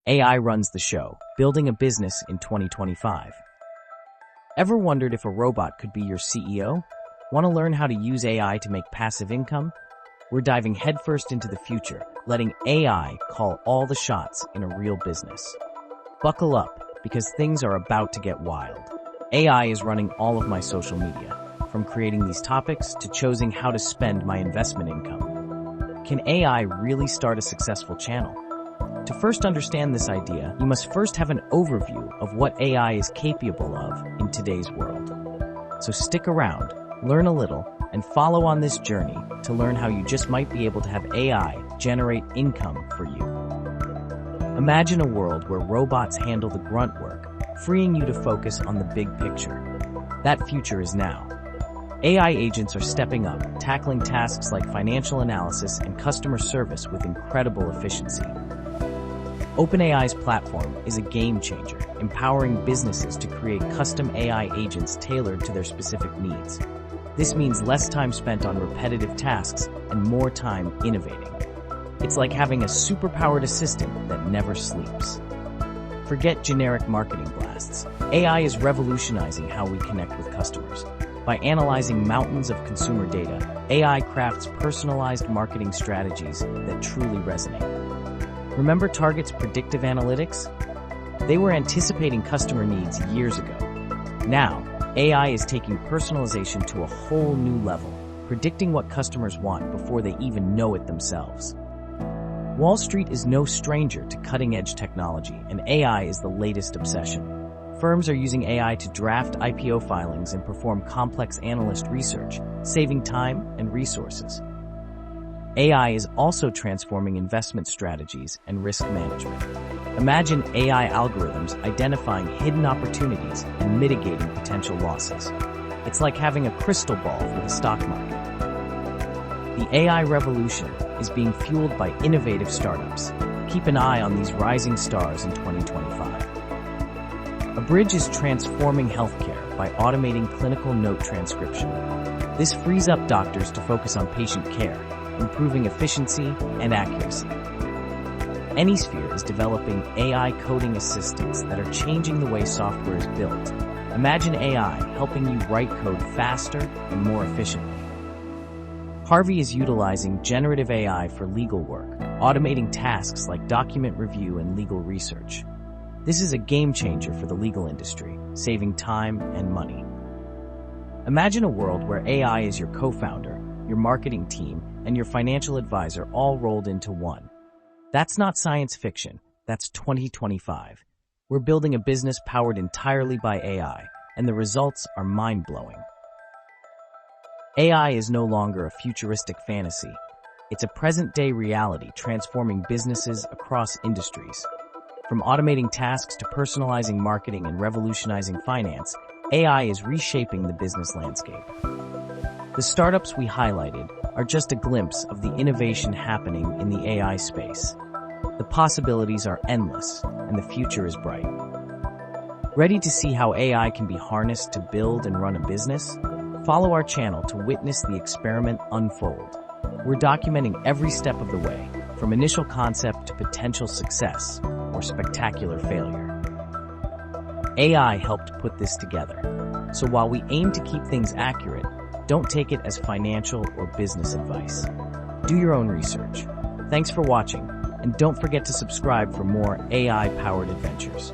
AI runs the show, building a business in 2025. Ever wondered if a robot could be your CEO? Want to learn how to use AI to make passive income? We're diving headfirst into the future, letting AI call all the shots in a real business. Buckle up, because things are about to get wild. AI is running all of my social media, from creating these topics to choosing how to spend my investment income. Can AI really start a successful channel? To first understand this idea, you must first have an overview of what AI is capable of in today's world. So stick around, learn a little, and follow on this journey to learn how you just might be able to have AI generate income for you. Imagine a world where robots handle the grunt work, freeing you to focus on the big picture. That future is now. AI agents are stepping up, tackling tasks like financial analysis and customer service with incredible efficiency. OpenAI's platform is a game changer, empowering businesses to create custom AI agents tailored to their specific needs. This means less time spent on repetitive tasks and more time innovating. It's like having a superpowered assistant that never sleeps. Forget generic marketing blasts. AI is revolutionizing how we connect with customers. By analyzing mountains of consumer data, AI crafts personalized marketing strategies that truly resonate. Remember Target's predictive analytics? They were anticipating customer needs years ago. Now, AI is taking personalization to a whole new level, predicting what customers want before they even know it themselves. Wall Street is no stranger to cutting-edge technology, and AI is the latest obsession. Firms are using AI to draft IPO filings and perform complex analyst research, saving time and resources. AI is also transforming investment strategies and risk management. Imagine AI algorithms identifying hidden opportunities and mitigating potential losses. It's like having a crystal ball for the stock market. The AI revolution is being fueled by innovative startups. Keep an eye on these rising stars in 2025. Abridge is transforming healthcare by automating clinical note transcription. This frees up doctors to focus on patient care, improving efficiency and accuracy. AnySphere is developing AI coding assistants that are changing the way software is built. Imagine AI helping you write code faster and more efficiently. Harvey is utilizing generative AI for legal work, automating tasks like document review and legal research. This is a game changer for the legal industry, saving time and money. Imagine a world where AI is your co-founder, your marketing team, and your financial advisor all rolled into one. That's not science fiction, that's 2025. We're building a business powered entirely by AI, and the results are mind-blowing. AI is no longer a futuristic fantasy. It's a present-day reality transforming businesses across industries. From automating tasks to personalizing marketing and revolutionizing finance, AI is reshaping the business landscape. The startups we highlighted are just a glimpse of the innovation happening in the AI space. The possibilities are endless, and the future is bright. Ready to see how AI can be harnessed to build and run a business? Follow our channel to witness the experiment unfold. We're documenting every step of the way, from initial concept to potential success or spectacular failure. AI helped put this together, so while we aim to keep things accurate, don't take it as financial or business advice. Do your own research. Thanks for watching, and don't forget to subscribe for more AI-powered adventures.